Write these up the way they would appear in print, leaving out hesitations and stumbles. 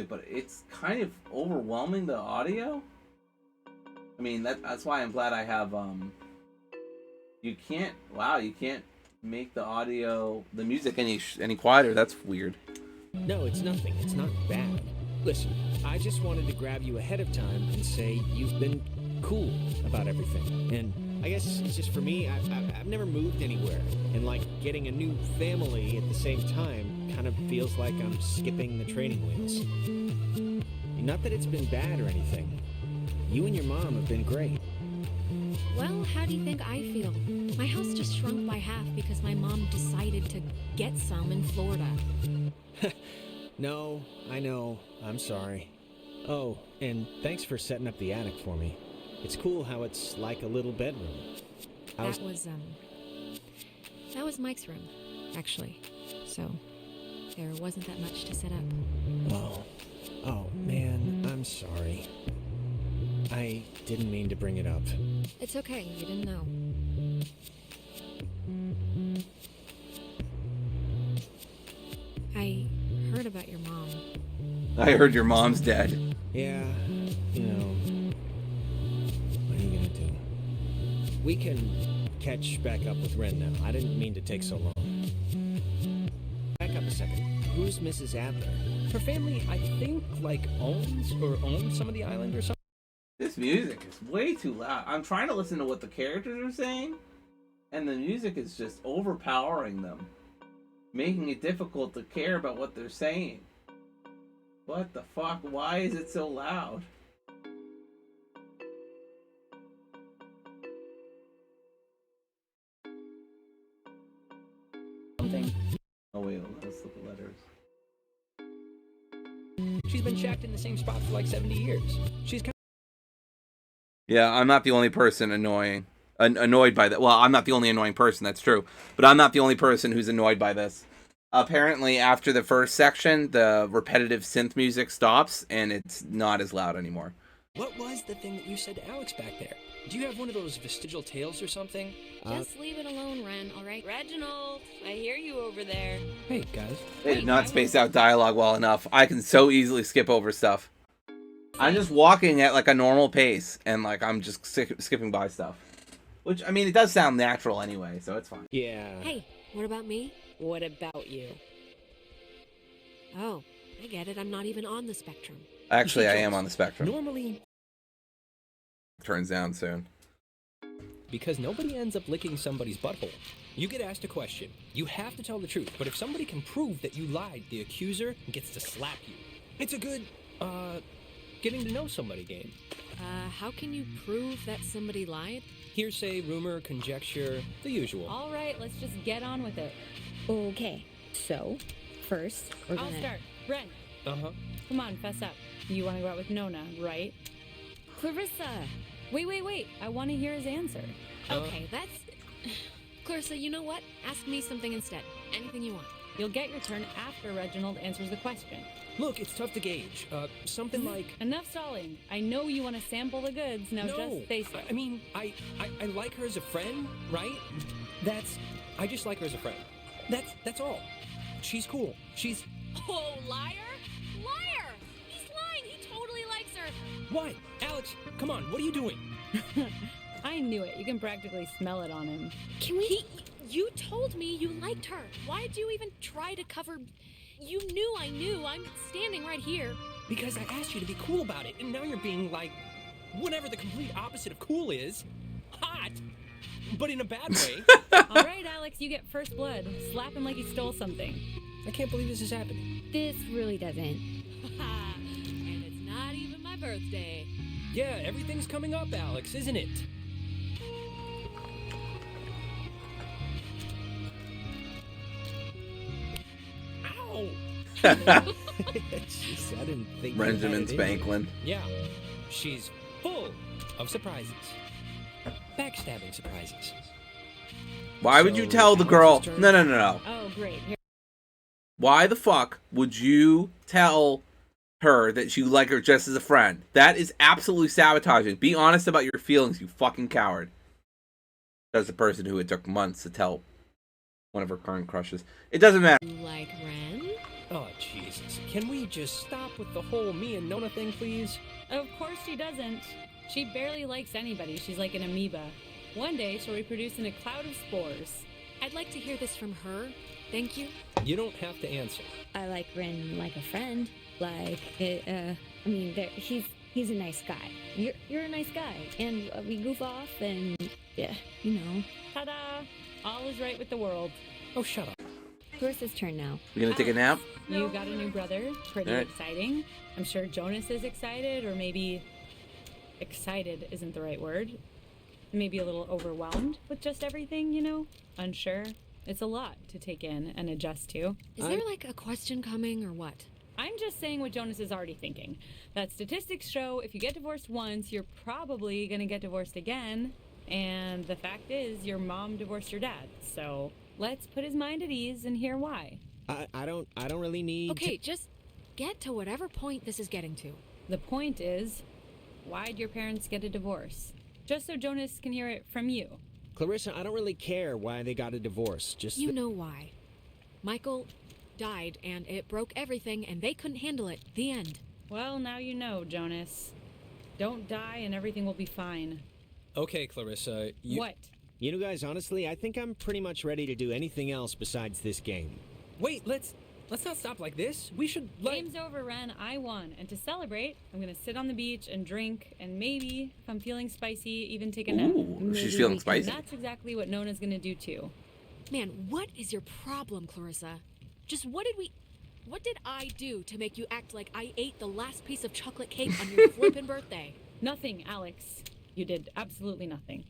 music, but it's kind of overwhelming, the audio. I mean, that's why I'm glad I have, you can't make the music any quieter. That's weird. No, it's nothing. It's not bad. Listen, I just wanted to grab you ahead of time and say you've been cool about everything. And I guess it's just for me, I've never moved anywhere. And like getting a new family at the same time kind of feels like I'm skipping the training wheels. Not that it's been bad or anything. You and your mom have been great. Well, how do you think I feel? My house just shrunk by half because my mom decided to get some in Florida. No, I know. I'm sorry. Oh, and thanks for setting up the attic for me. It's cool how it's like a little bedroom. That was Mike's room, actually. So, there wasn't that much to set up. Oh man, I'm sorry. I didn't mean to bring it up. It's okay, you didn't know. I heard about your mom. I heard your mom's dead. Yeah, you know, what are you gonna do? We can catch back up with Ren now. I didn't mean to take so long. Back up a second. Who's Mrs. Adler? Her family, I think, like, owns some of the island or something. This music is way too loud. I'm trying to listen to what the characters are saying, and the music is just overpowering them, making it difficult to care about what they're saying. What the fuck? Why is it so loud? Something. Oh wait, let's look at letters. She's been shacked in the same spot for like 70 years. She's kind Yeah, I'm not the only person annoyed by that. Well, I'm not the only annoying person, that's true. But I'm not the only person who's annoyed by this. Apparently, after the first section, the repetitive synth music stops, and it's not as loud anymore. What was the thing that you said to Alex back there? Do you have one of those vestigial tales or something? Just leave it alone, Ren, alright? Reginald, I hear you over there. Hey, guys. They did not space out dialogue well enough. I can so easily skip over stuff. I'm just walking at like a normal pace, and like I'm just skipping by stuff. Which, I mean, it does sound natural anyway, so it's fine. Yeah. Hey, what about me? What about you? Oh, I get it. I'm not even on the spectrum. Actually, I am on the spectrum. Normally, turns down soon. because nobody ends up licking somebody's butthole. You get asked a question. You have to tell the truth, but if somebody can prove that you lied, the accuser gets to slap you. It's a good, getting to know somebody game. How can you prove that somebody lied? Hearsay, rumor, conjecture, the usual. All right, let's just get on with it. Okay, so, first, we're I'll gonna... start. Ren, Uh-huh. come on, fess up. You want to go out with Nona, right? Clarissa! Wait. I want to hear his answer. Okay, that's... Clarissa, you know what? Ask me something instead. Anything you want. You'll get your turn after Reginald answers the question. Look, it's tough to gauge. Something like... Enough stalling. I know you want to sample the goods. Now No, just say so. I mean, I like her as a friend, right? I just like her as a friend. That's all. She's cool. She's... Oh, liar? Liar! He's lying! He totally likes her! What? Alex, come on, what are you doing? I knew it. You can practically smell it on him. Can we... You told me you liked her. Why'd you even try to cover... You knew I knew. I'm standing right here. Because I asked you to be cool about it, and now you're being like... whatever the complete opposite of cool is. Hot! But in a bad way. All right, Alex, you get first blood. Slap him like he stole something. I can't believe this is happening. This really doesn't. And it's not even my birthday. Yeah, everything's coming up, Alex, isn't it? Ow! Jeez, I didn't think Benjamin Spanklin. Yeah, she's full of surprises. Backstabbing surprises. Why would you tell the girl... No. Oh, great. Here. Why the fuck would you tell her that you like her just as a friend? That is absolutely sabotaging. Be honest about your feelings, you fucking coward. That's the person who it took months to tell one of her current crushes. It doesn't matter. You like Ren? Oh, Jesus. Can we just stop with the whole me and Nona thing, please? Of course she doesn't. She barely likes anybody. She's like an amoeba. One day she'll reproduce in a cloud of spores. I'd like to hear this from her. Thank you. You don't have to answer. I like Ren like a friend. Like, I mean, he's a nice guy. You're a nice guy, and we goof off, and yeah, you know. Ta-da! All is right with the world. Oh, shut up. Clarissa's turn now. You gonna take a nap? You got a new brother. Pretty All right. exciting. I'm sure Jonas is excited, or maybe excited isn't the right word. Maybe a little overwhelmed with just everything, you know? Unsure. It's a lot to take in and adjust to. Is there like a question coming or what? I'm just saying what Jonas is already thinking. That statistics show if you get divorced once, you're probably gonna get divorced again. And the fact is, your mom divorced your dad. So let's put his mind at ease and hear why. I don't really need Okay, just get to whatever point this is getting to. The point is, why'd your parents get a divorce? Just so Jonas can hear it from you. Clarissa, I don't really care why they got a divorce. Just You know why. Michael died and it broke everything and they couldn't handle it. The end. Well, now you know, Jonas. Don't die and everything will be fine. Okay, Clarissa, you... What? You know, guys, honestly, I think I'm pretty much ready to do anything else besides this game. Wait, let's not stop like this. We should, Game's over, Ren. I won. And to celebrate, I'm gonna sit on the beach and drink, and maybe, if I'm feeling spicy, even take a nap. Ooh, she's feeling And spicy. that's exactly what Nona's gonna do too. Man, what is your problem, Clarissa? Just what did I do to make you act like I ate the last piece of chocolate cake on your flippin' birthday? Nothing, Alex. You did absolutely nothing.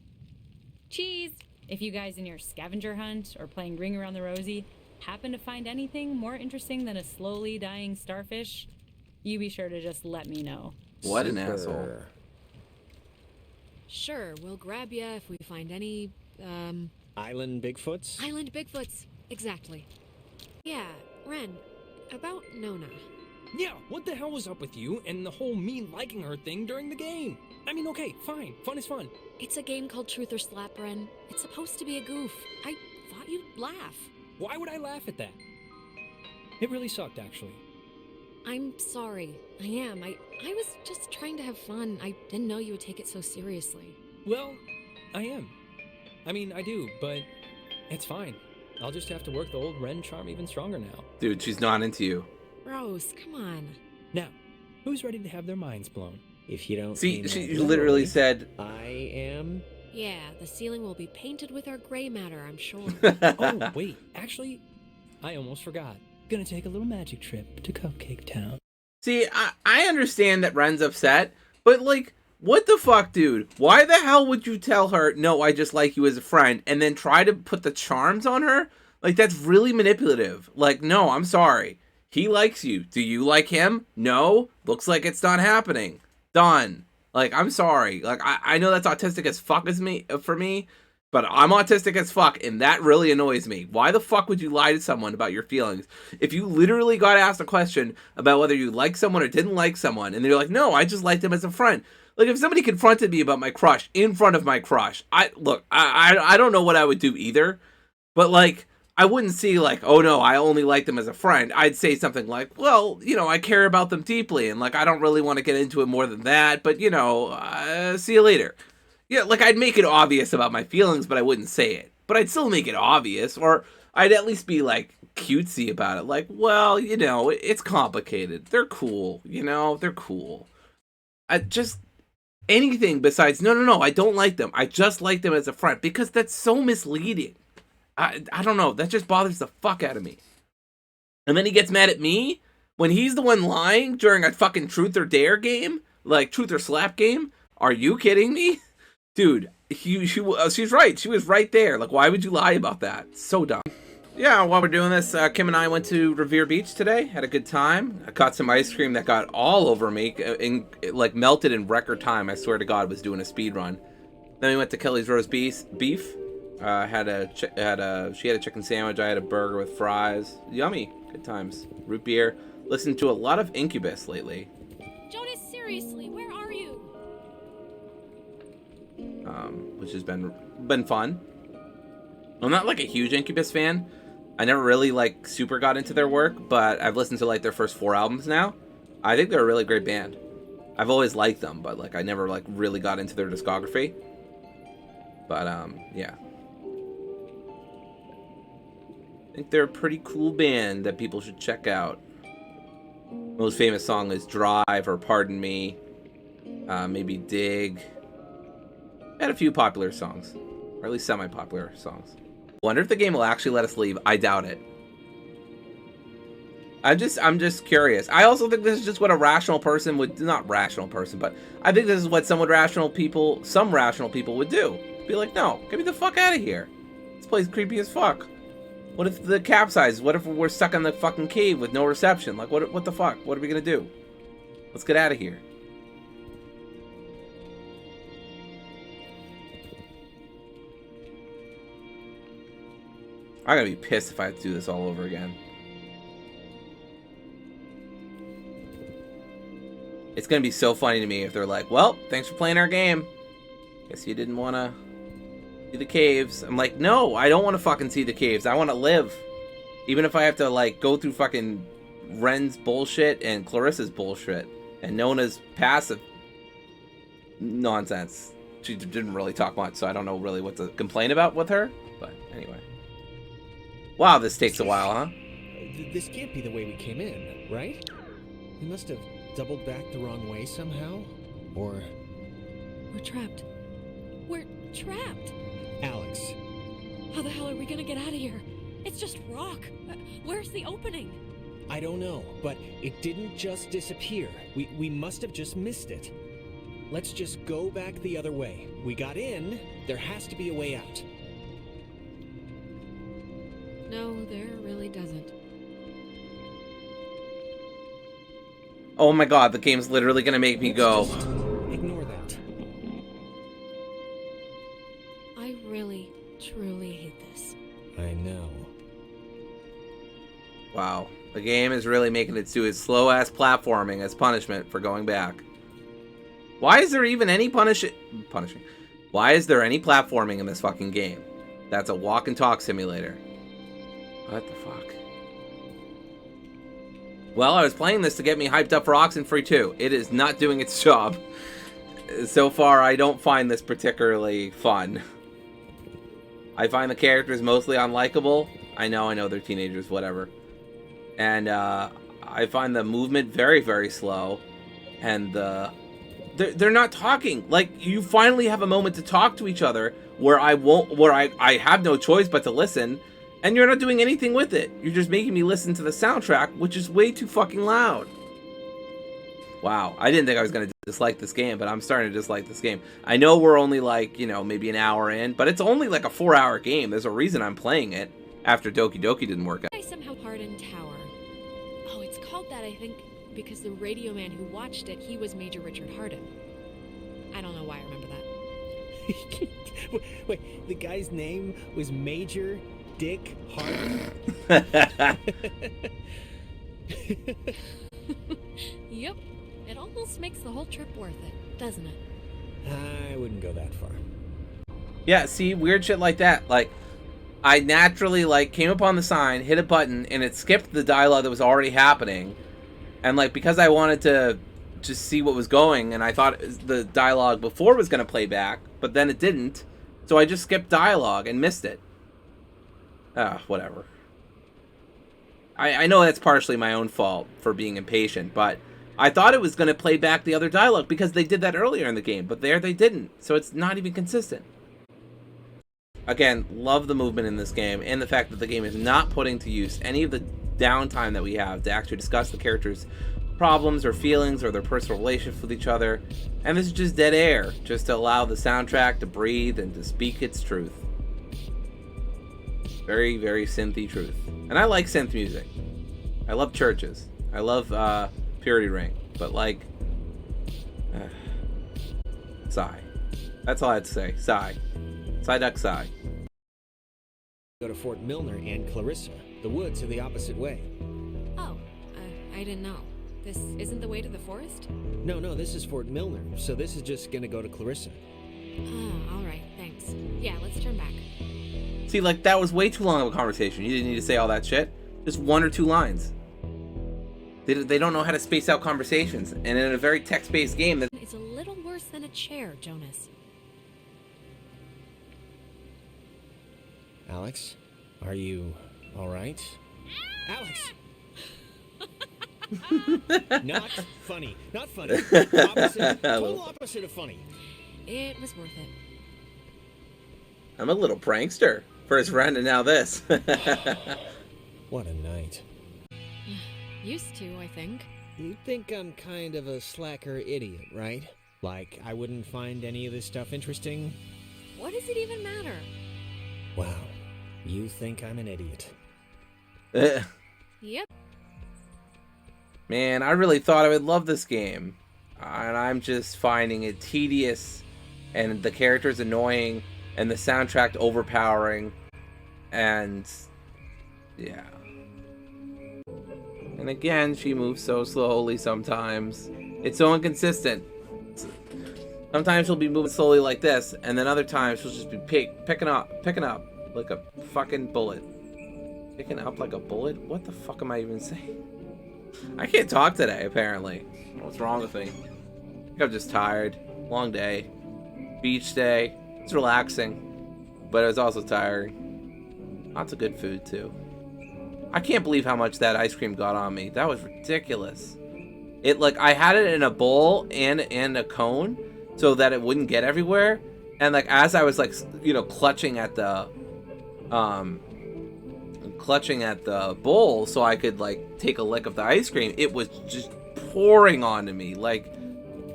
Cheese! If you guys in your scavenger hunt or playing Ring Around the Rosie happen to find anything more interesting than a slowly dying starfish, you be sure to just let me know. What an asshole. Sure, we'll grab ya if we find any, Island Bigfoots? island Bigfoots. Exactly. Yeah, Ren, about Nona. Yeah, what the hell was up with you and the whole me liking her thing during the game? I mean, okay, fine. Fun is fun. It's a game called Truth or Slap, Ren. It's supposed to be a goof. I thought you'd laugh. Why would I laugh at that? It really sucked, actually. I'm sorry. I am. I was just trying to have fun. I didn't know you would take it so seriously. Well, I am. I mean, I do, but it's fine. I'll just have to work the old Ren charm even stronger now. Dude, she's not into you. Rose, come on. Now, who's ready to have their minds blown? If you don't See, mean she that literally literally, said, I am. Yeah, the ceiling will be painted with our gray matter, I'm sure. Oh, wait, actually, I almost forgot. Gonna take a little magic trip to Cupcake Town. see, I understand that Ren's upset, but like, what the fuck, dude? Why the hell would you tell her, no, I just like you as a friend, and then try to put the charms on her? Like, that's really manipulative. Like, no, I'm sorry. He likes you. Do you like him? No. Looks like it's not happening. Done. Like, I'm sorry. Like, I know that's autistic as fuck for me, but I'm autistic as fuck, and that really annoys me. Why the fuck would you lie to someone about your feelings? If you literally got asked a question about whether you like someone or didn't like someone, and you're like, no, I just liked them as a friend. Like, if somebody confronted me about my crush in front of my crush, I don't know what I would do either, but, like, I wouldn't see, like, oh, no, I only like them as a friend. I'd say something like, well, you know, I care about them deeply, and, like, I don't really want to get into it more than that, but, you know, see you later. Yeah, like, I'd make it obvious about my feelings, but I wouldn't say it. But I'd still make it obvious, or I'd at least be, like, cutesy about it. Like, well, you know, it's complicated. They're cool, you know? They're cool. I just... anything besides, no, I don't like them. I just like them as a friend, because that's so misleading. I don't know. That just bothers the fuck out of me. And then he gets mad at me when he's the one lying during a fucking truth or dare game, like truth or slap game. Are you kidding me? Dude, she's right. She was right there. Like, why would you lie about that? So dumb. Yeah, while we're doing this, Kim and I went to Revere Beach today. Had a good time. I caught some ice cream that got all over me, like melted in record time. I swear to God, was doing a speed run. Then we went to Kelly's Roast Beef. She had a chicken sandwich. I had a burger with fries. Yummy. Good times. Root beer. Listened to a lot of Incubus lately. Jonas, seriously, where are you? Which has been fun. I'm not like a huge Incubus fan, I never really like super got into their work, but I've listened to like their first 4 albums now. I think they're a really great band. I've always liked them, but like I never like really got into their discography. But yeah. I think they're a pretty cool band that people should check out. Most famous song is Drive or Pardon Me. Maybe Dig. Had a few popular songs, or at least semi-popular songs. Wonder if the game will actually let us leave. I doubt it. I'm just curious. I also think this is just what a rational person would, not rational person, but I think this is what some rational people would do. Be like, no, get me the fuck out of here. This place is creepy as fuck. What if the capsizes? What if we're stuck in the fucking cave with no reception? Like, what the fuck? What are we gonna do? Let's get out of here. I'm gonna be pissed if I have to do this all over again. It's gonna be so funny to me if they're like, well, thanks for playing our game. Guess you didn't wanna see the caves. I'm like, no, I don't wanna fucking see the caves. I wanna live. Even if I have to like go through fucking Ren's bullshit and Clarissa's bullshit and Nona's passive nonsense. She didn't really talk much, so I don't know really what to complain about with her. But anyway. Wow, this takes a while, huh? This can't be the way we came in, right? We must have doubled back the wrong way somehow, or... We're trapped. We're trapped. Alex. How the hell are we gonna get out of here? It's just rock. Where's the opening? I don't know, but it didn't just disappear. We must have just missed it. Let's just go back the other way. We got in, there has to be a way out. No, there really doesn't. Oh my god, the game's literally gonna make me go. Just ignore that. I really, truly hate this. I know. Wow. The game is really making it do its slow-ass platforming as punishment for going back. Why is there even any punishing? Why is there any platforming in this fucking game? That's a walk and talk simulator. What the fuck? Well, I was playing this to get me hyped up for Oxenfree 2. It is not doing its job. So far, I don't find this particularly fun. I find the characters mostly unlikable. I know they're teenagers, whatever. And I find the movement very, very slow. And they're not talking. Like, you finally have a moment to talk to each other where I have no choice but to listen. And you're not doing anything with it. You're just making me listen to the soundtrack, which is way too fucking loud. Wow, I didn't think I was going to dislike this game, but I'm starting to dislike this game. I know we're only like, maybe an hour in, but it's only like a 4-hour game. There's a reason I'm playing it after Doki Doki didn't work out. I somehow Hardened Tower. Oh, it's called that, I think, because the radio man who watched it, he was Major Richard Harden. I don't know why I remember that. Wait, the guy's name was Major Dick Harden? Yep. It almost makes the whole trip worth it, doesn't it? I wouldn't go that far. Yeah, see, weird shit like that. Like, I naturally, came upon the sign, hit a button, and it skipped the dialogue that was already happening. And, because I wanted to just see what was going, and I thought the dialogue before was going to play back, but then it didn't. So I just skipped dialogue and missed it. Whatever. I know that's partially my own fault for being impatient, but I thought it was going to play back the other dialogue because they did that earlier in the game, but there they didn't, so it's not even consistent. Again, love the movement in this game, and the fact that the game is not putting to use any of the downtime that we have to actually discuss the characters' problems or feelings or their personal relationships with each other, and this is just dead air, just to allow the soundtrack to breathe and to speak its truth. Very, very synthy truth. And I like synth music. I love churches. I love Purity Ring. But sigh. That's all I had to say. Sigh. Sigh duck sigh. Go to Fort Milner and Clarissa. The woods are the opposite way. Oh, I didn't know. This isn't the way to the forest? No, this is Fort Milner, so this is just gonna go to Clarissa. Oh, alright, thanks. Yeah, let's turn back. See, like, that was way too long of a conversation. You didn't need to say all that shit. Just 1 or 2 lines. They don't know how to space out conversations. And in a very text-based game... It's a little worse than a chair, Jonas. Alex, are you all right? Alex! Not funny. Not funny. Opposite, total opposite of funny. It was worth it. I'm a little prankster. First friend and now this. What a night. Used to, I think. You think I'm kind of a slacker idiot, right? Like, I wouldn't find any of this stuff interesting? What does it even matter? Wow. You think I'm an idiot. Yep. Man, I really thought I would love this game. And I'm just finding it tedious. And the characters annoying. And the soundtrack overpowering. And... yeah. And again, she moves so slowly sometimes. It's so inconsistent. Sometimes she'll be moving slowly like this, and then other times she'll just be picking up like a fucking bullet. Picking up like a bullet? What the fuck am I even saying? I can't talk today, apparently. What's wrong with me? I think I'm just tired. Long day. Beach day. It's relaxing. But it was also tiring. Lots of good food, too. I can't believe how much that ice cream got on me. That was ridiculous. It, like, I had it in a bowl and a cone so that it wouldn't get everywhere. And, like, as I was, like, you know, clutching at the bowl so I could, like, take a lick of the ice cream, it was just pouring onto me. Like,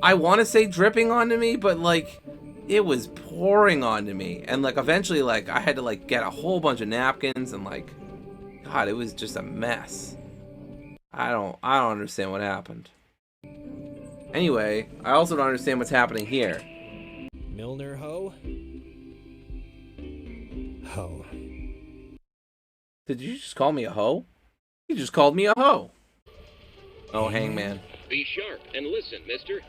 I want to say dripping onto me, but, like, it was pouring onto me. And, like, eventually, like, I had to, like, get a whole bunch of napkins and, like, God, it was just a mess. I don't understand what happened. Anyway, I also don't understand what's happening here. Milner Ho? Ho. Did you just call me a hoe? You just called me a hoe. Oh, Hangman. Be sharp and listen, mister.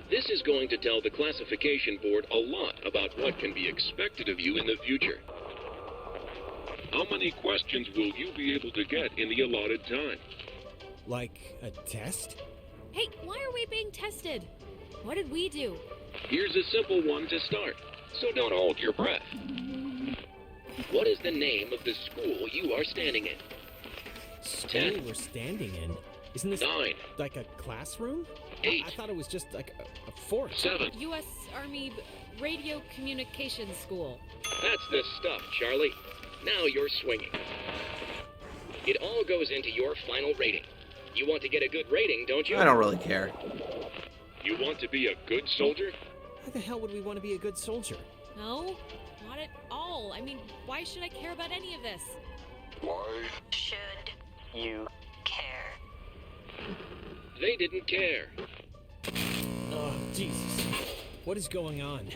This is going to tell the classification board a lot about what can be expected of you in the future. How many questions will you be able to get in the allotted time? Like a test? Hey, why are we being tested? What did we do? Here's a simple one to start, so don't hold your breath. What is the name of the school you are standing in? School 10. we're standing in? Isn't this 9. like a classroom? 8. I thought it was just like a fort. 7. U.S. Army Radio Communications School. That's the stuff, Charlie. Now you're swinging. It all goes into your final rating. You want to get a good rating, don't you? I don't really care. You want to be a good soldier? Why the hell would we want to be a good soldier? No, not at all. I mean, why should I care about any of this? Why should you care? They didn't care. Oh, Jesus. What is going on?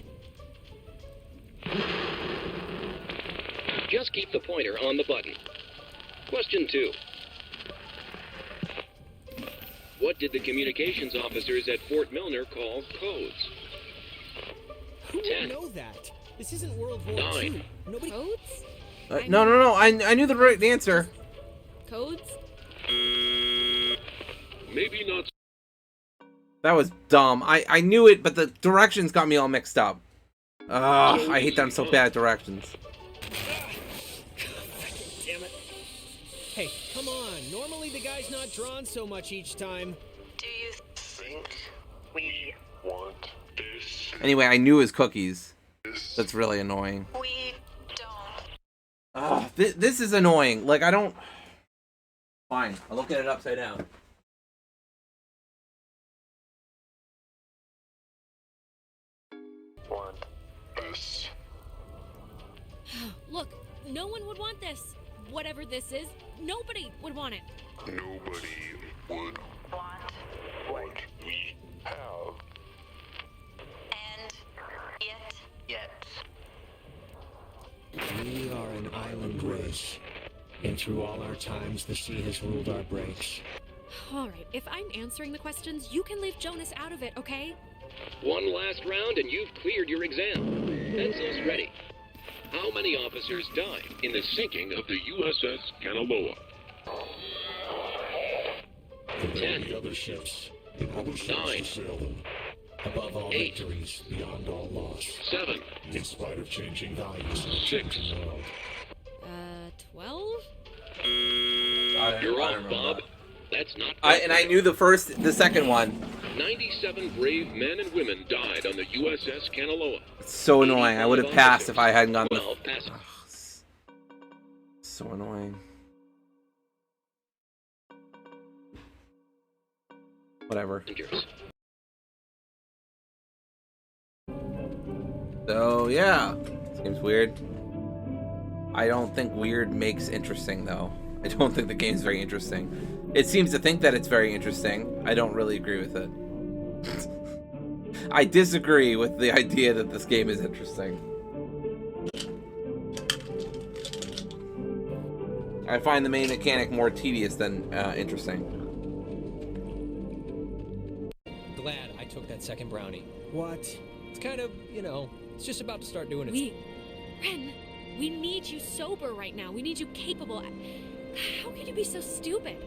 Just keep the pointer on the button. Question 2. What did the communications officers at Fort Milner call codes? Who 10. would know that? This isn't World War 9. II. Nobody... Codes? No. I knew the right answer. Codes? Maybe not. That was dumb. I knew it, but the directions got me all mixed up. Ugh, I hate that I'm so bad at directions. Damn it. Hey, come on. Normally the guy's not drawn so much each time. Do you think we want this? Anyway, I knew his cookies. That's really annoying. We don't. Ugh, this is annoying. Like, I don't... Fine, I'll look at it upside down. Want this? Look, no one would want this. Whatever this is, nobody would want it. Nobody would want what we have. And yet. We are an island race. And through all our times, the sea has ruled our breaks. All right, if I'm answering the questions, you can leave Jonas out of it, okay? One last round and you've cleared your exam. Pencils ready. How many officers died in the sinking of the USS Kanaloa? Compared to the other ships, it overshoots the 9, sailed. Above all 8, victories, beyond all loss. 7, In spite of changing values in the 6. changing world. 12? You're off, Bob. That's not. I knew the second one. 97 brave men and women died on the USS Kanaloa. It's so annoying. I would have passed if I hadn't gone. 12 passengers. So annoying. Whatever. So yeah, seems weird. I don't think weird makes interesting though. I don't think the game's very interesting. It seems to think that it's very interesting. I don't really agree with it. I disagree with the idea that this game is interesting. I find the main mechanic more tedious than interesting. Glad I took that second brownie. What? It's kind of, it's just about to start doing its... Ren, we need you sober right now. We need you capable. How could you be so stupid?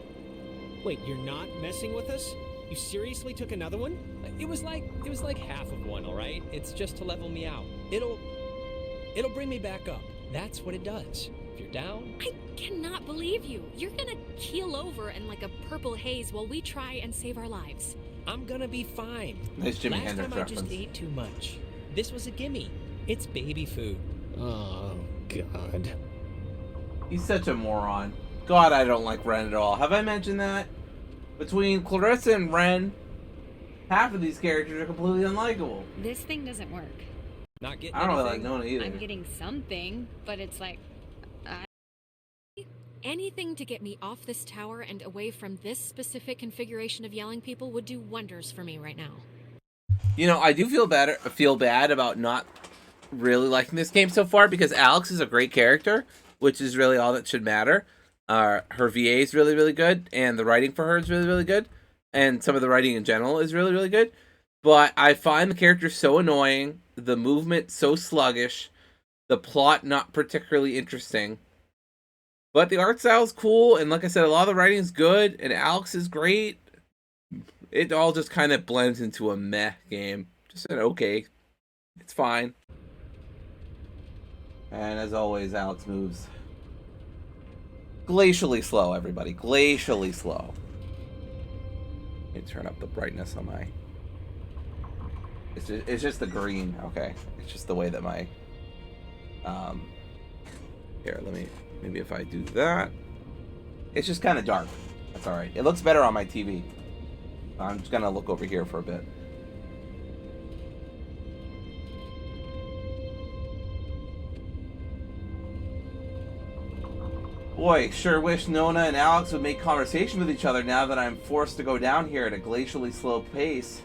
Wait, you're not messing with us? You seriously took another one? It was like half of one, all right? It's just to level me out. It'll bring me back up. That's what it does. If you're down... I cannot believe you. You're gonna keel over in like a purple haze while we try and save our lives. I'm gonna be fine. Nice Jimi Last Hendrix time I just reference. ate too much. This was a gimme. It's baby food. Oh, God. He's such a moron. God, I don't like Ren at all. Have I mentioned that? Between Clarissa and Ren, half of these characters are completely unlikable. This thing doesn't work. Not getting I don't really like anything? Nona either. I'm getting something, but it's like, Anything to get me off this tower and away from this specific configuration of yelling people would do wonders for me right now. You know, I do feel bad about not really liking this game so far because Alex is a great character, which is really all that should matter. Her VA is really, really good, and the writing for her is really, really good, and some of the writing in general is really, really good. But I find the character so annoying, the movement so sluggish, the plot not particularly interesting. But the art style is cool, and like I said, a lot of the writing is good, and Alex is great. It all just kind of blends into a meh game. Just an okay. It's fine. And as always, Alex moves glacially slow, everybody. Glacially slow. Let me turn up the brightness on my... It's just the green. Okay. It's just the way that my... Here, let me... Maybe if I do that... It's just kind of dark. That's alright. It looks better on my TV. I'm just gonna look over here for a bit. Boy, sure wish Nona and Alex would make conversation with each other now that I'm forced to go down here at a glacially slow pace.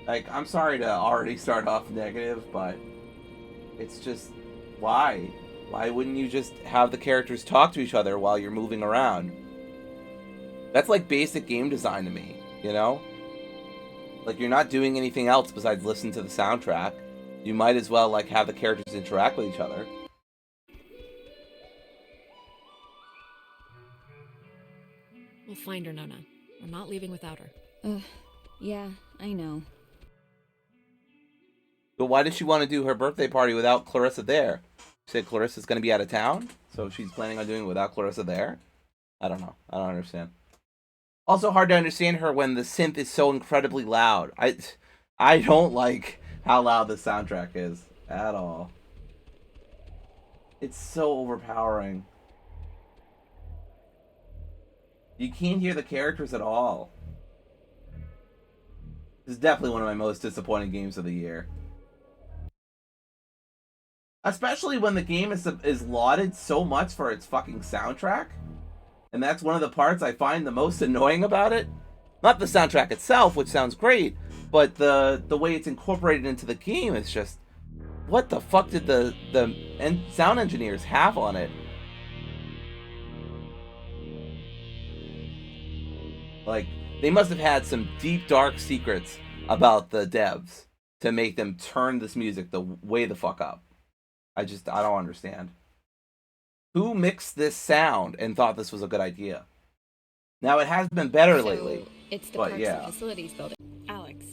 Like, I'm sorry to already start off negative, but it's just... Why? Why wouldn't you just have the characters talk to each other while you're moving around? That's like basic game design to me, you know? Like, you're not doing anything else besides listen to the soundtrack. You might as well, like, have the characters interact with each other. We'll find her, Nona. We're not leaving without her. yeah, I know. But why does she want to do her birthday party without Clarissa there? She said Clarissa's going to be out of town, so she's planning on doing it without Clarissa there? I don't know. I don't understand. Also hard to understand her when the synth is so incredibly loud. I don't like how loud the soundtrack is at all. It's so overpowering. You can't hear the characters at all. This is definitely one of my most disappointing games of the year. Especially when the game is lauded so much for its fucking soundtrack. And that's one of the parts I find the most annoying about it. Not the soundtrack itself, which sounds great, but the way it's incorporated into the game is just... What the fuck did the sound engineers have on it? Like, they must have had some deep, dark secrets about the devs. to make them turn this music the way the fuck up. I don't understand. Who mixed this sound and thought this was a good idea? Now, it has been better lately. It's the but Parks yeah. and Facilities building. Alex,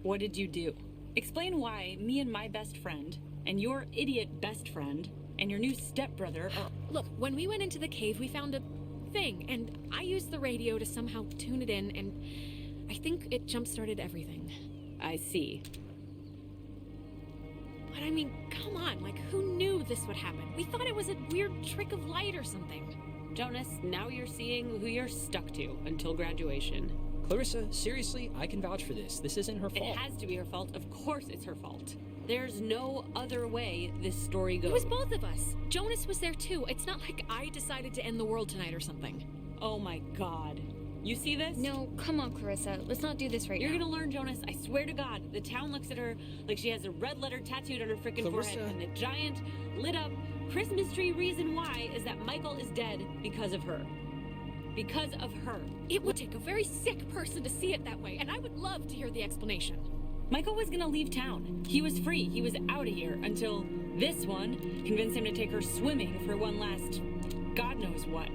what did you do? Explain why me and my best friend, and your idiot best friend, and your new stepbrother are... Look, when we went into the cave, we found a thing, and I used the radio to somehow tune it in, and I think it jump-started everything. I see. But I mean, come on, like, who knew this would happen? We thought it was a weird trick of light or something. Jonas, now you're seeing who you're stuck to until graduation. Clarissa, seriously, I can vouch for this. This isn't her fault. It has to be her fault. Of course it's her fault. There's no other way this story goes. It was both of us. Jonas was there too. It's not like I decided to end the world tonight or something. Oh my god. You see this? No, come on, Clarissa. Let's not do this right You're now. gonna learn, Jonas. I swear to God. The town looks at her like she has a red letter tattooed on her freaking forehead. And the giant, lit up Christmas tree reason why is that Michael is dead because of her. Because of her. It would take a very sick person to see it that way, and I would love to hear the explanation. Michael was gonna leave town. He was free. He was out of here until this one convinced him to take her swimming for one last God knows what.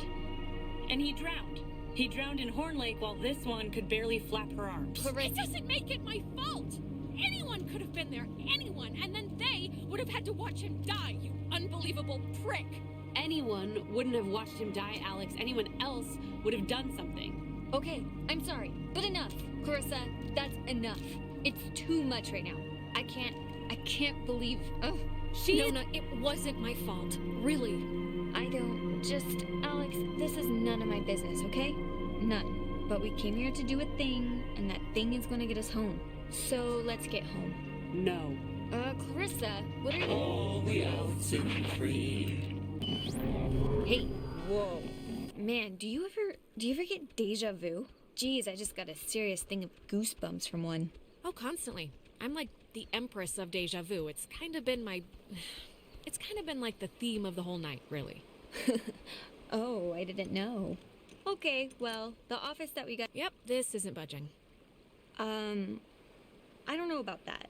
And he drowned. He drowned in Horn Lake while this one could barely flap her arms. It doesn't make it my fault. Anyone could have been there. Anyone. And then they would have had to watch him die, you unbelievable prick. Anyone wouldn't have watched him die, Alex. Anyone else would have done something. Okay, I'm sorry, but enough. Clarissa, that's enough. It's too much right now. I can't believe... Ugh. No, it wasn't my fault. Really. I don't... Just... Alex, this is none of my business, okay? None. But we came here to do a thing, and that thing is gonna get us home. So, let's get home. No. Clarissa, what are you... All the Oxenfree. Hey. Whoa. Man, do you ever get deja vu? Geez, I just got a serious thing of goosebumps from one. Oh, constantly. I'm like the empress of deja vu. It's kind of been like the theme of the whole night, really. Oh, I didn't know. Okay, well, the office that we got... Yep, this isn't budging. I don't know about that.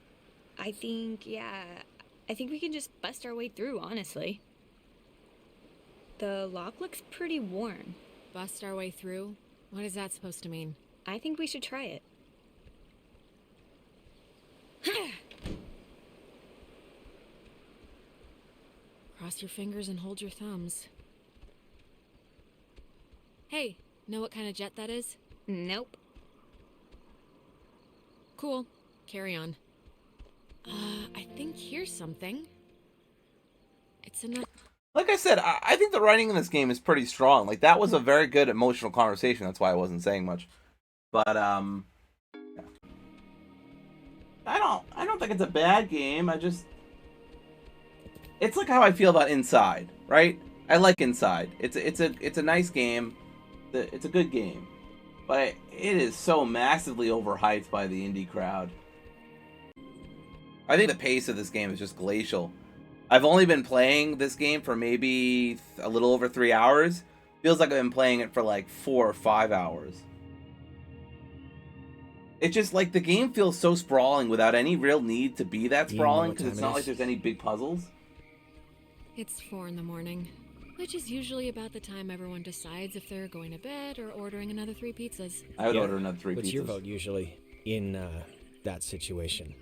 I think we can just bust our way through, honestly. The lock looks pretty worn. Bust our way through? What is that supposed to mean? I think we should try it. Cross your fingers and hold your thumbs. Hey, know what kind of jet that is? Nope. Cool. Carry on. I think here's something. It's enough. Like I said, I think the writing in this game is pretty strong. Like, that was a very good emotional conversation. That's why I wasn't saying much. But, yeah. I don't think it's a bad game. It's like how I feel about Inside, right? I like Inside. It's a nice game. It's a good game. But it is so massively overhyped by the indie crowd. I think the pace of this game is just glacial. I've only been playing this game for maybe a little over 3 hours. Feels like I've been playing it for like 4 or 5 hours. It's just like the game feels so sprawling without any real need to be that sprawling, because it's not like there's any big puzzles. It's 4 in the morning, which is usually about the time everyone decides if they're going to bed or ordering another 3 pizzas. I would order another 3 pizzas. What's your vote usually in that situation?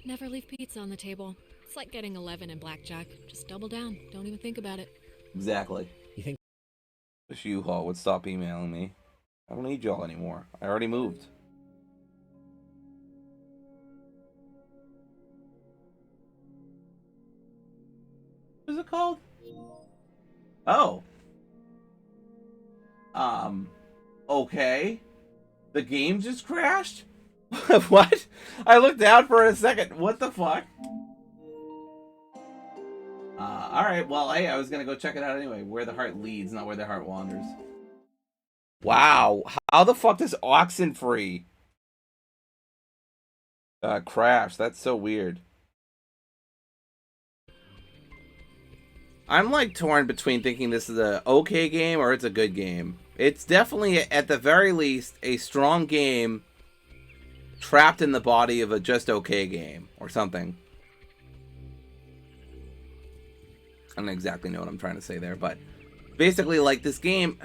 Never leave pizza on the table. It's like getting 11 in blackjack. Just double down. Don't even think about it. Exactly. You think? Wish you all would stop emailing me. I don't need y'all anymore. I already moved. What is it called? Oh. Okay. The game just crashed? What? I looked down for a second. What the fuck? Alright, well, hey, I was gonna go check it out anyway. Where the heart leads, not where the heart wanders. Wow. How the fuck does Oxenfree crash? That's so weird. I'm like torn between thinking this is a okay game or it's a good game. It's definitely, at the very least, a strong game trapped in the body of a just okay game or something. I don't exactly know what I'm trying to say there, but basically, like, this game,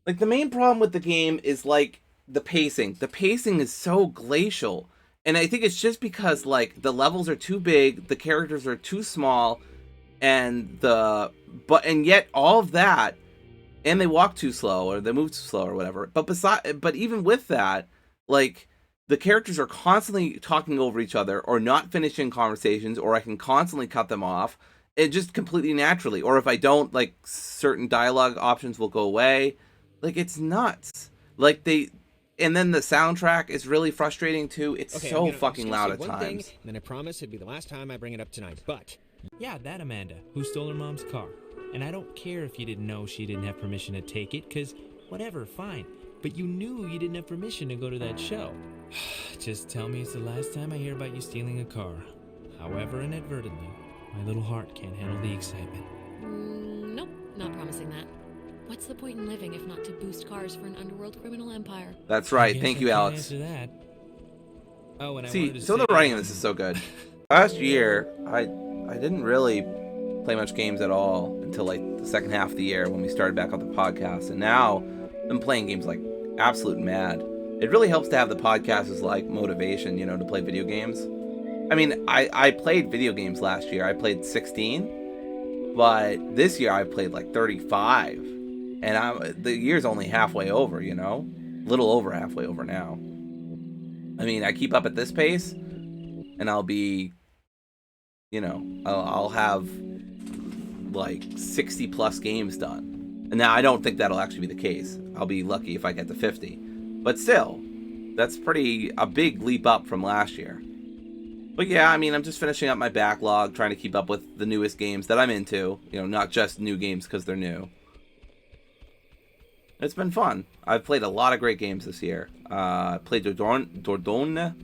like, the main problem with the game is, like, the pacing. The pacing is so glacial, and I think it's just because, like, the levels are too big, the characters are too small, and yet all of that, and they walk too slow, or they move too slow, or whatever. But even with that, like, the characters are constantly talking over each other, or not finishing conversations, or I can constantly cut them off. It just completely naturally. Or if I don't, like, certain dialogue options will go away. Like, it's nuts. Like, and then the soundtrack is really frustrating too. It's Okay, so I'm fucking gonna loud say at one times. thing, then I promise it'd be the last time I bring it up tonight. But Yeah, that Amanda, who stole her mom's car. And I don't care if you didn't know she didn't have permission to take it, because whatever, fine. But you knew you didn't have permission to go to that show. Just tell me it's the last time I hear about you stealing a car. However inadvertently, my little heart can't handle the excitement. Nope, not promising that. What's the point in living if not to boost cars for an underworld criminal empire? That's I right. guess Thank I you, can't Alex. answer that. Oh, and I See, wanted to some of say, the writing in this is so good. Last year, I didn't really play much games at all until, like, the second half of the year when we started back on the podcast. And now I'm playing games like absolute mad. It really helps to have the podcast as, like, motivation, you know, to play video games. I mean, I played video games last year. I played 16, but this year I played like 35. And the year's only halfway over, you know? A little over halfway over now. I mean, I keep up at this pace, and I'll be, you know, I'll have like 60 plus games done. And now I don't think that'll actually be the case. I'll be lucky if I get to 50. But still, that's a big leap up from last year. But yeah, I mean, I'm just finishing up my backlog, trying to keep up with the newest games that I'm into. You know, not just new games because they're new. It's been fun. I've played a lot of great games this year. I played Dordogne.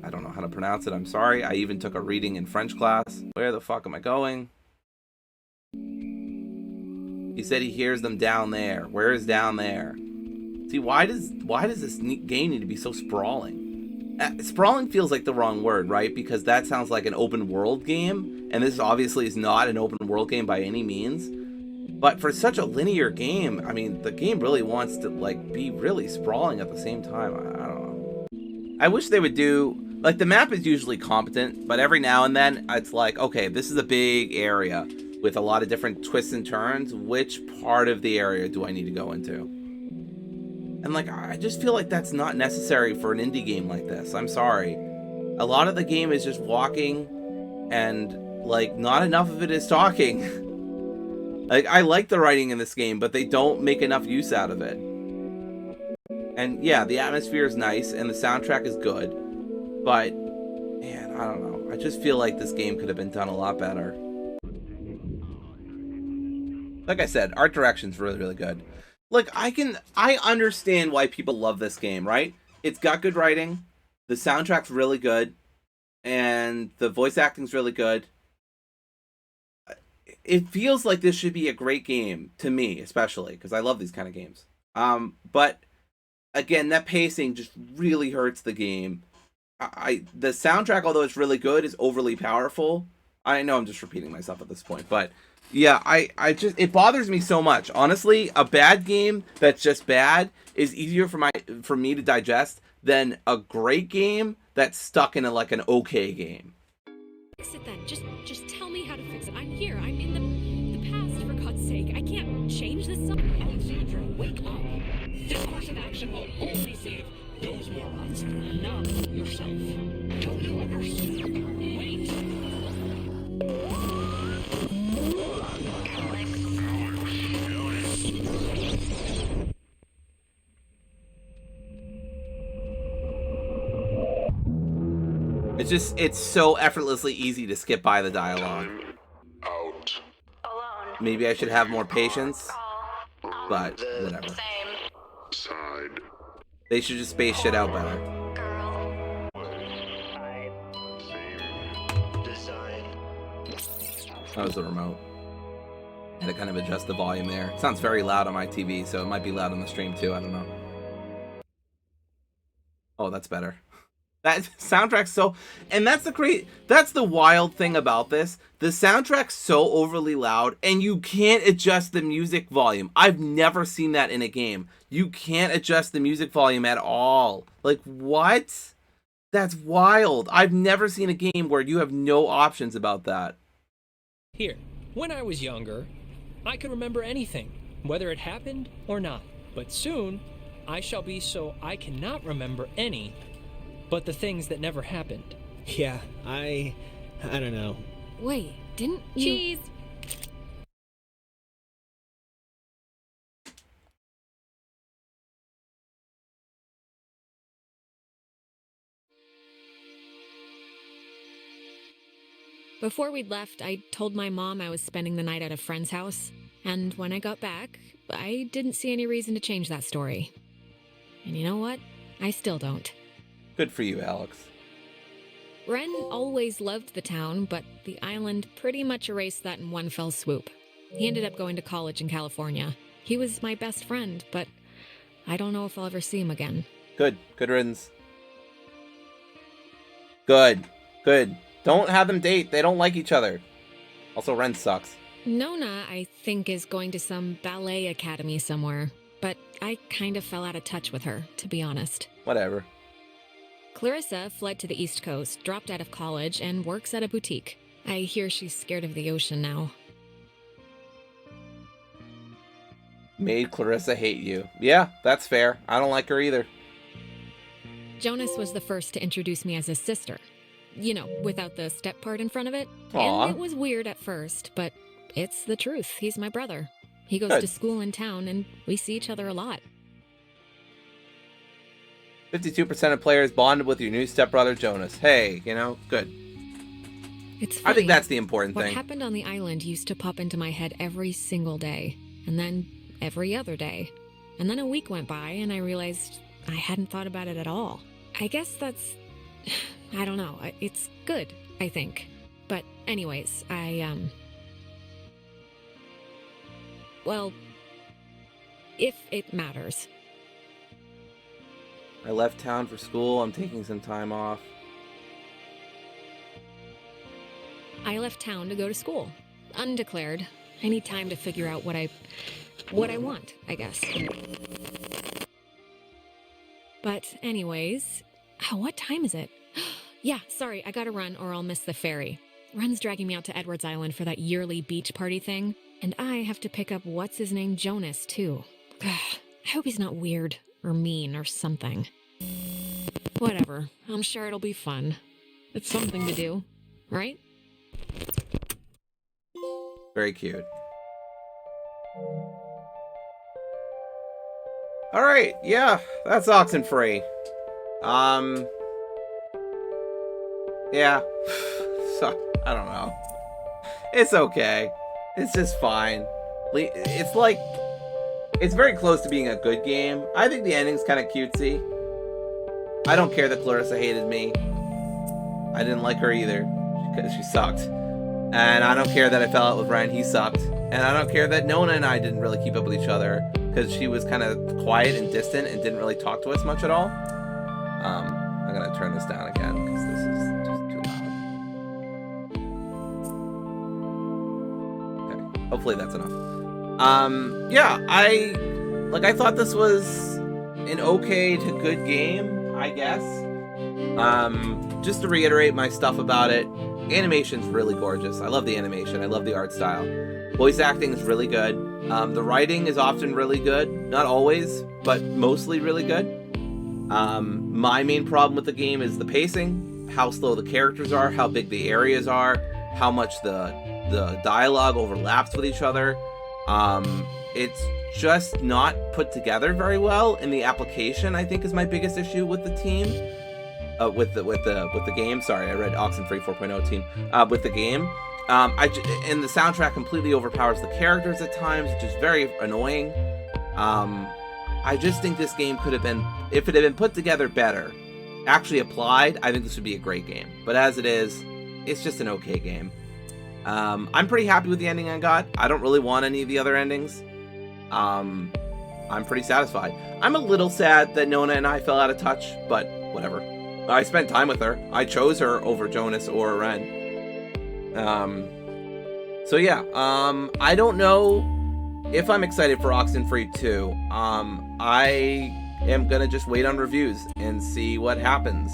I don't know how to pronounce it. I'm sorry. I even took a reading in French class. Where the fuck am I going? He said he hears them down there. Where is down there? See, why does this game need to be so sprawling? Sprawling feels like the wrong word, right? Because that sounds like an open world game, and this obviously is not an open world game by any means. But for such a linear game, I mean, the game really wants to, like, be really sprawling at the same time. I don't know. I wish they would do, like, the map is usually competent, but every now and then it's like, okay, this is a big area with a lot of different twists and turns. Which part of the area do I need to go into? And, like, I just feel like that's not necessary for an indie game like this. I'm sorry. A lot of the game is just walking, and, like, not enough of it is talking. Like, I like the writing in this game, but they don't make enough use out of it. And yeah, the atmosphere is nice, and the soundtrack is good. But, man, I don't know. I just feel like this game could have been done a lot better. Like I said, art direction's really, really good. Like, I understand why people love this game, right? It's got good writing, the soundtrack's really good, and the voice acting's really good. It feels like this should be a great game, to me, especially, because I love these kind of games. But, again, that pacing just really hurts the game. The soundtrack, although it's really good, is overly powerful. I know I'm just repeating myself at this point, but yeah, it bothers me so much. Honestly, a bad game that's just bad is easier for me to digest than a great game that's stuck in like an okay game. Fix it then. Just tell me how to fix it. I'm here. I'm in the past, for God's sake. I can't change this song. Alexandra, wake up. This course of action will only save those morons, not yourself. Don't you understand? Wait. It's so effortlessly easy to skip by the dialogue. Out. Maybe I should have more patience, but whatever. Side. They should just space shit out better. That was the remote. I had to kind of adjust the volume there. It sounds very loud on my TV, so it might be loud on the stream too, I don't know. Oh, that's better. That soundtrack's so, and that's the wild thing about this. The soundtrack's so overly loud, and you can't adjust the music volume. I've never seen that in a game. You can't adjust the music volume at all. Like, what? That's wild. I've never seen a game where you have no options about that. Here, when I was younger, I could remember anything, whether it happened or not. But soon, I shall be so I cannot remember any but the things that never happened. Yeah, I don't know. Wait, didn't you... Cheese! Before we'd left, I told my mom I was spending the night at a friend's house. And when I got back, I didn't see any reason to change that story. And you know what? I still don't. Good for you, Alex. Ren always loved the town, but the island pretty much erased that in one fell swoop. He ended up going to college in California. He was my best friend, but I don't know if I'll ever see him again. Good riddance. Good. Don't have them date. They don't like each other. Also, Ren sucks. Nona, I think, is going to some ballet academy somewhere, but I kind of fell out of touch with her, to be honest. Whatever. Clarissa fled to the East Coast, dropped out of college, and works at a boutique. I hear she's scared of the ocean now. Made Clarissa hate you. Yeah, that's fair. I don't like her either. Jonas was the first to introduce me as his sister. You know, without the step part in front of it. Aw. And it was weird at first, but it's the truth. He's my brother. He goes Good. to school in town, and we see each other a lot. 52% of players bonded with your new stepbrother, Jonas. Hey, good. It's funny. I think that's the important What thing. happened on the island used to pop into my head every single day, and then every other day. And then a week went by, and I realized I hadn't thought about it at all. I guess that's... I don't know. It's good, I think. But anyways, well, if it matters. I left town for school. I'm taking some time off. I left town to go to school. Undeclared. I need time to figure out what I want, I guess. But anyways, what time is it? Yeah, sorry, I gotta run or I'll miss the ferry. Ren's dragging me out to Edwards Island for that yearly beach party thing, and I have to pick up what's-his-name Jonas, too. I hope he's not weird or mean or something. Whatever, I'm sure it'll be fun. It's something to do, right? Very cute. Alright, yeah, that's Oxenfree. Yeah. So, I don't know. It's okay. It's just fine. It's very close to being a good game. I think the ending's kind of cutesy. I don't care that Clarissa hated me. I didn't like her either, because she sucked. And I don't care that I fell out with Ryan, he sucked. And I don't care that Nona and I didn't really keep up with each other, because she was kind of quiet and distant and didn't really talk to us much at all. I'm gonna turn this down again, because this is just too loud. Okay, hopefully that's enough. Yeah, I thought this was an okay to good game, I guess. Just to reiterate my stuff about it, animation's really gorgeous. I love the animation. I love the art style. Voice acting is really good. The writing is often really good. Not always, but mostly really good. My main problem with the game is the pacing, how slow the characters are, how big the areas are, how much the dialogue overlaps with each other. It's just not put together very well in the application, I think, is my biggest issue with the team. With the game. Sorry, I read Oxenfree 4.0 team. With the game. And the soundtrack completely overpowers the characters at times, which is very annoying. I just think this game could have been, if it had been put together better, actually applied, I think this would be a great game. But as it is, it's just an okay game. I'm pretty happy with the ending I got. I don't really want any of the other endings. I'm pretty satisfied. I'm a little sad that Nona and I fell out of touch, but whatever. I spent time with her. I chose her over Jonas or Ren. So yeah, I don't know if I'm excited for Oxenfree 2. I am gonna just wait on reviews and see what happens.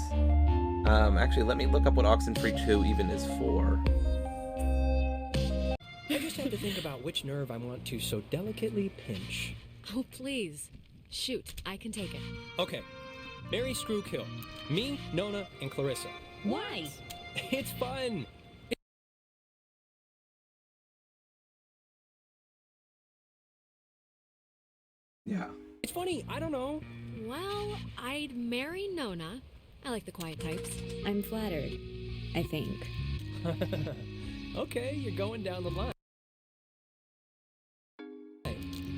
Actually, let me look up what Oxenfree 2 even is for. I just have to think about which nerve I want to so delicately pinch. Oh, please. Shoot, I can take it. Okay, Mary Screw Kill. Me, Nona, and Clarissa. Why? It's fun. Yeah. It's funny, I don't know. Well, I'd marry Nona. I like the quiet types. I'm flattered, I think. Okay, you're going down the line.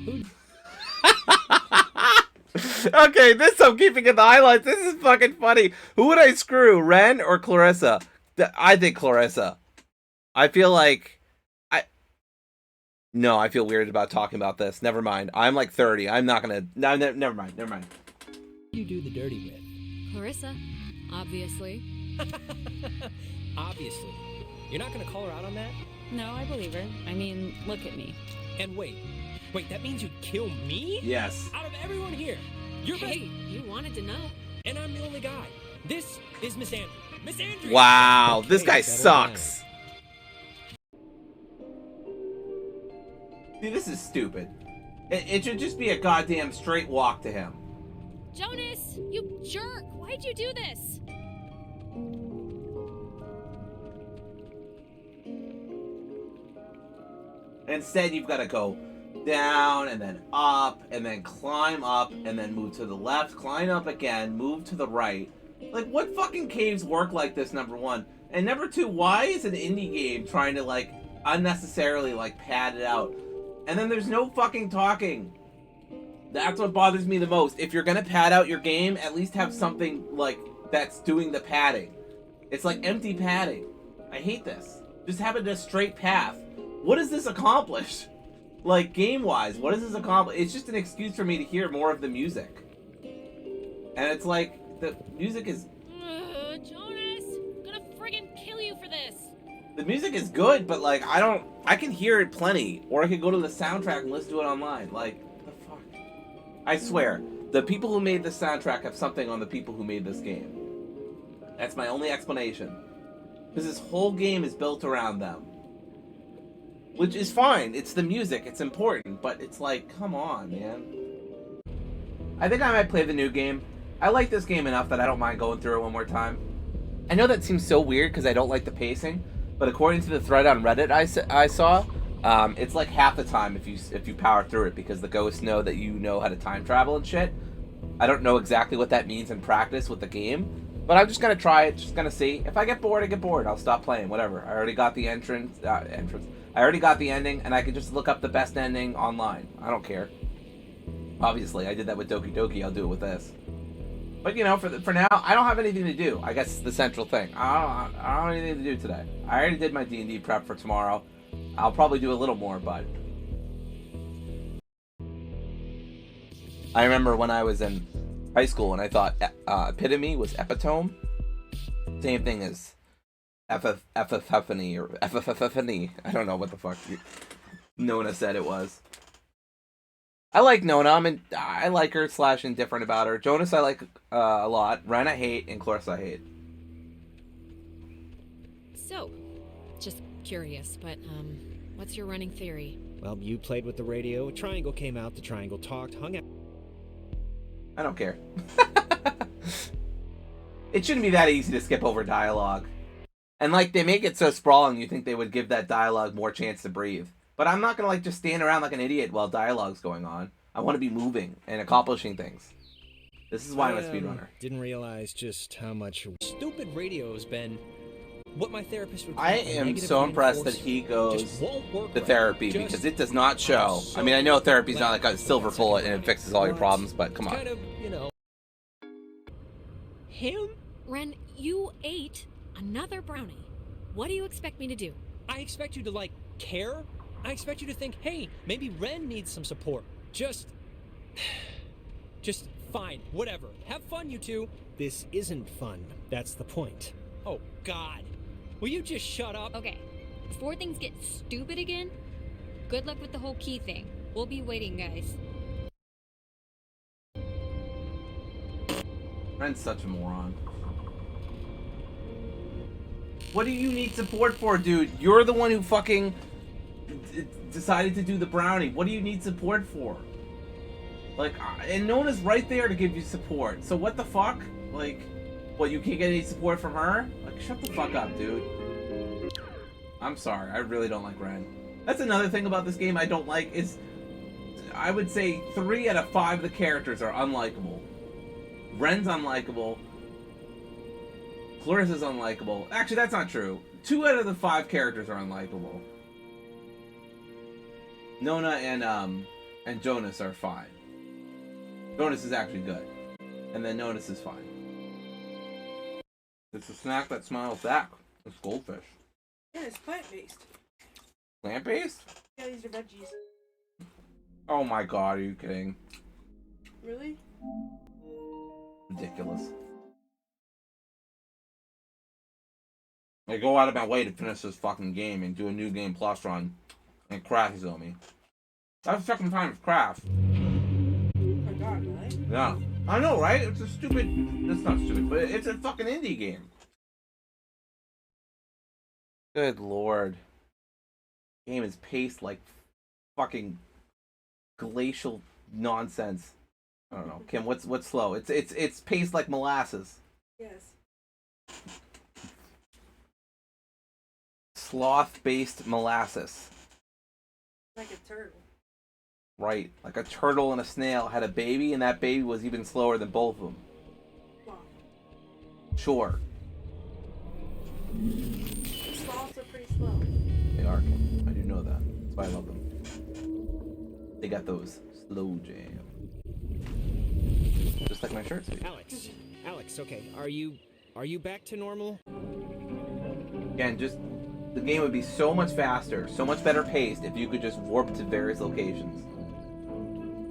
Who? Okay, this I'm keeping in the highlights. This is fucking funny. Who would I screw, Ren or Clarissa? I think Clarissa. I feel like No, I feel weird about talking about this. Never mind. I'm like 30. I'm not gonna. No, never mind. Never mind. You do the dirty with. Clarissa, obviously. Obviously. You're not gonna call her out on that? No, I believe her. I mean, look at me. And wait, that means you'd kill me? Yes. Out of everyone here, you're Hey, you wanted to know. and I'm the only guy. This is Miss Andrew. Miss Andrew. Wow, this Okay, guy settle sucks. See, this is stupid. It should just be a goddamn straight walk to him. Jonas, you jerk! Why'd you do this? Instead, you've got to go down and then up and then climb up and then move to the left, climb up again, move to the right. Like, what fucking caves work like this, number one? And number two, why is an indie game trying to, like, unnecessarily, like, pad it out? And then there's no fucking talking. That's what bothers me the most. If you're gonna pad out your game, at least have something, like, that's doing the padding. It's like empty padding. I hate this. Just have it a straight path. What does this accomplish? Like, game-wise, what does this accomplish? It's just an excuse for me to hear more of the music. And it's like, the music is... Jonas, I'm gonna friggin' kill you for this. The music is good, but, like, I can hear it plenty. Or I could go to the soundtrack and listen to it online. Like, what the fuck? I swear, the people who made this soundtrack have something on the people who made this game. That's my only explanation. Because this whole game is built around them. Which is fine. It's the music. It's important. But it's like, come on, man. I think I might play the new game. I like this game enough that I don't mind going through it one more time. I know that seems so weird because I don't like the pacing. But according to the thread on Reddit I saw, it's like half the time if you power through it because the ghosts know that you know how to time travel and shit. I don't know exactly what that means in practice with the game. But I'm just gonna try it, just gonna see. If I get bored, I get bored. I'll stop playing, whatever. I already got the entrance. I already got the ending, and I can just look up the best ending online. I don't care. Obviously, I did that with Doki Doki. I'll do it with this. But you know, for now, I don't have anything to do. I guess it's the central thing. I don't have anything to do today. I already did my D&D prep for tomorrow. I'll probably do a little more, but I remember when I was in high school and I thought epitome was epitome. Same thing as epiphany or epiphany. I don't know what the fuck Nona said it was. I like Nona. I like her / indifferent about her. Jonas I like a lot. Ren I hate, and Clarissa I hate. So, just curious, but what's your running theory? Well, you played with the radio. A triangle came out. The triangle talked, hung out. I don't care. It shouldn't be that easy to skip over dialogue. And like they make it so sprawling you think they would give that dialogue more chance to breathe. But I'm not gonna like just stand around like an idiot while dialogue's going on. I want to be moving and accomplishing things. This is why I'm a speedrunner. Didn't realize just how much Stupid radio has been what my therapist would call I a am negative so impressed that reinforcer. he goes Just won't work to right. therapy Just because it does not show. so I mean, I know therapy's not like a glad silver that's bullet like and it fixes all your what? problems, but come It's on. kind of, you know. Him? Ren, you ate another brownie. What do you expect me to do? I expect you to, like, care. I expect you to think, hey, maybe Ren needs some support. Just fine, whatever. Have fun, you two. this isn't fun. That's the point. Oh, God. Will you just shut up? Okay, before things get stupid again, good luck with the whole key thing. We'll be waiting, guys. Ren's such a moron. What do you need support for, dude? You're the one who fucking decided to do the brownie. What do you need support for? Like, and Nona's right there to give you support. So what the fuck? Like, what, you can't get any support from her? Like, shut the fuck up, dude. I'm sorry, I really don't like Ren. That's another thing about this game I don't like is, I would say 3 out of 5 of the characters are unlikable. Ren's unlikable. Clarissa's unlikable. Actually, that's not true. 2 out of the 5 characters are unlikable. Nona and Jonas are fine. Jonas is actually good. And then Jonas is fine. It's a snack that smiles back. It's goldfish. Yeah, it's plant-based. Plant-based? Yeah, these are veggies. Oh my god, are you kidding? Really? Ridiculous. I go out of my way to finish this fucking game and do a new game plus run, and crashes on me. That's the second time it's crashed. Oh my god, really? Yeah. I know, right? It's a stupid... It's not stupid, but it's a fucking indie game. Good lord. Game is paced like fucking glacial nonsense. I don't know. Kim, what's slow? It's paced like molasses. Yes. Sloth-based molasses. Like a turtle. Right. Like a turtle and a snail had a baby, and that baby was even slower than both of them. Sloth. Sure. Sloths are pretty slow. They are, Kim. I do know that. That's why I love them. They got those slow jam. Just like my shirt. Alex, okay, are you back to normal? Again, just the game would be so much faster, so much better paced if you could just warp to various locations.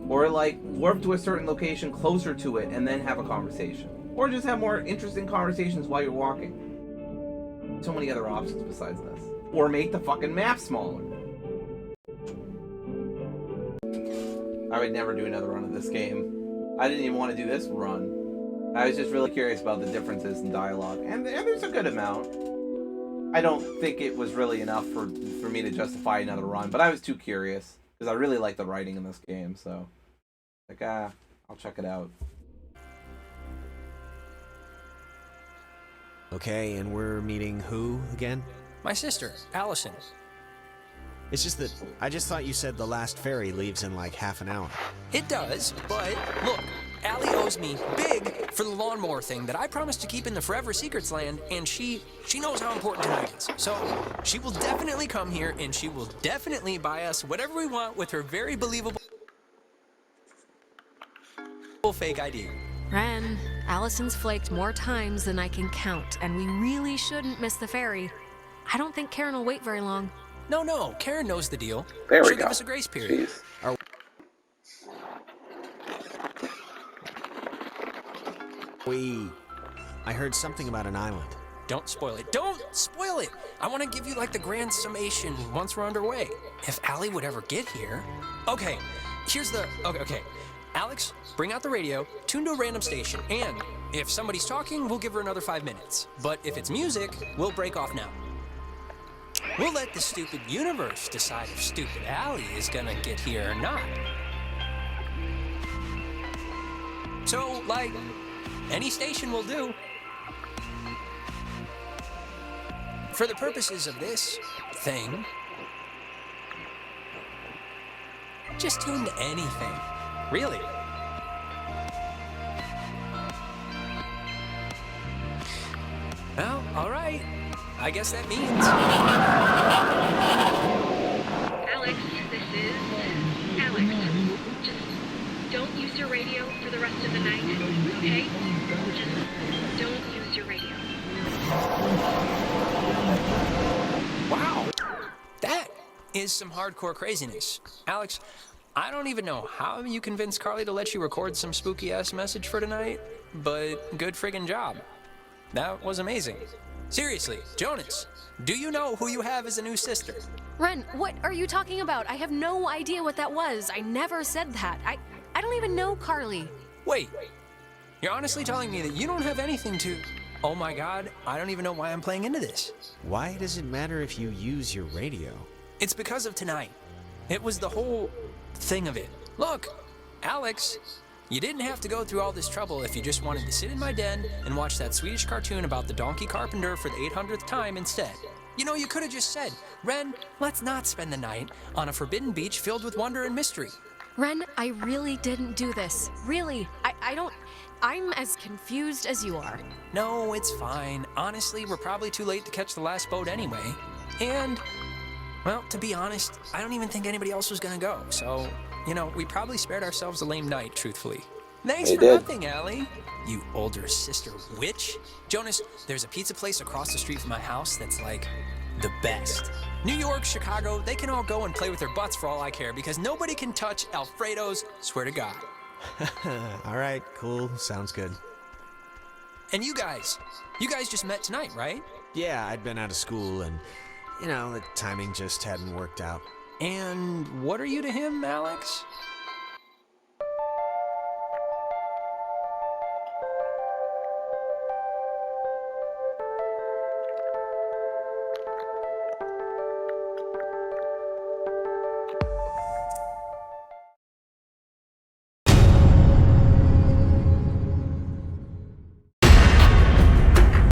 Or like warp to a certain location closer to it and then have a conversation. Or just have more interesting conversations while you're walking. So many other options besides this. Or make the fucking map smaller. I would never do another run of this game. I didn't even want to do this run. I was just really curious about the differences in dialogue. And there's a good amount. I don't think it was really enough for me to justify another run, but I was too curious. Because I really like the writing in this game, so... Like, I'll check it out. Okay, and we're meeting who again? My sister, Allison. It's just that I just thought you said the last ferry leaves in like half an hour. It does, but look, Allie owes me big for the lawnmower thing that I promised to keep in the Forever Secrets land, and she knows how important tonight is. So she will definitely come here, and she will definitely buy us whatever we want with her very believable fake ID. Ren, Allison's flaked more times than I can count, and we really shouldn't miss the ferry. I don't think Karen will wait very long. No, Karen knows the deal. There we She'll go. give us a grace period. I heard something about an island. Don't spoil it. Don't spoil it! I want to give you like the grand summation once we're underway. If Allie would ever get here... Okay, here's the... Okay. Alex, bring out the radio, tune to a random station, and if somebody's talking, we'll give her another 5 minutes. But if it's music, we'll break off now. We'll let the stupid universe decide if stupid Allie is gonna get here or not. So, like, any station will do. For the purposes of this thing, just tune to anything. Really. Well, all right. I guess that means... Alex, this is Alex. Just don't use your radio for the rest of the night, okay? Just don't use your radio. Wow. That is some hardcore craziness. Alex, I don't even know how you convinced Carly to let you record some spooky-ass message for tonight, but good friggin' job. That was amazing. Seriously, Jonas, do you know who you have as a new sister? Ren, what are you talking about? I have no idea what that was. I never said that. I don't even know Carly. Wait, you're honestly telling me that you don't have anything to... Oh my god, I don't even know why I'm playing into this. Why does it matter if you use your radio? It's because of tonight. It was the whole thing of it. Look, Alex, you didn't have to go through all this trouble if you just wanted to sit in my den and watch that Swedish cartoon about the donkey carpenter for the 800th time instead. You know, you could have just said, Ren, let's not spend the night on a forbidden beach filled with wonder and mystery. Ren, I really didn't do this. Really. I don't... I'm as confused as you are. No, it's fine. Honestly, we're probably too late to catch the last boat anyway. And, well, to be honest, I don't even think anybody else was gonna go. So, you know, we probably spared ourselves a lame night, truthfully. Thanks for nothing, Allie. You older sister witch. Jonas, there's a pizza place across the street from my house that's like the best. New York, Chicago, they can all go and play with their butts for all I care because nobody can touch Alfredo's, swear to God. All right, cool. Sounds good. And you guys just met tonight, right? Yeah, I'd been out of school and, you know, the timing just hadn't worked out. And what are you to him, Alex?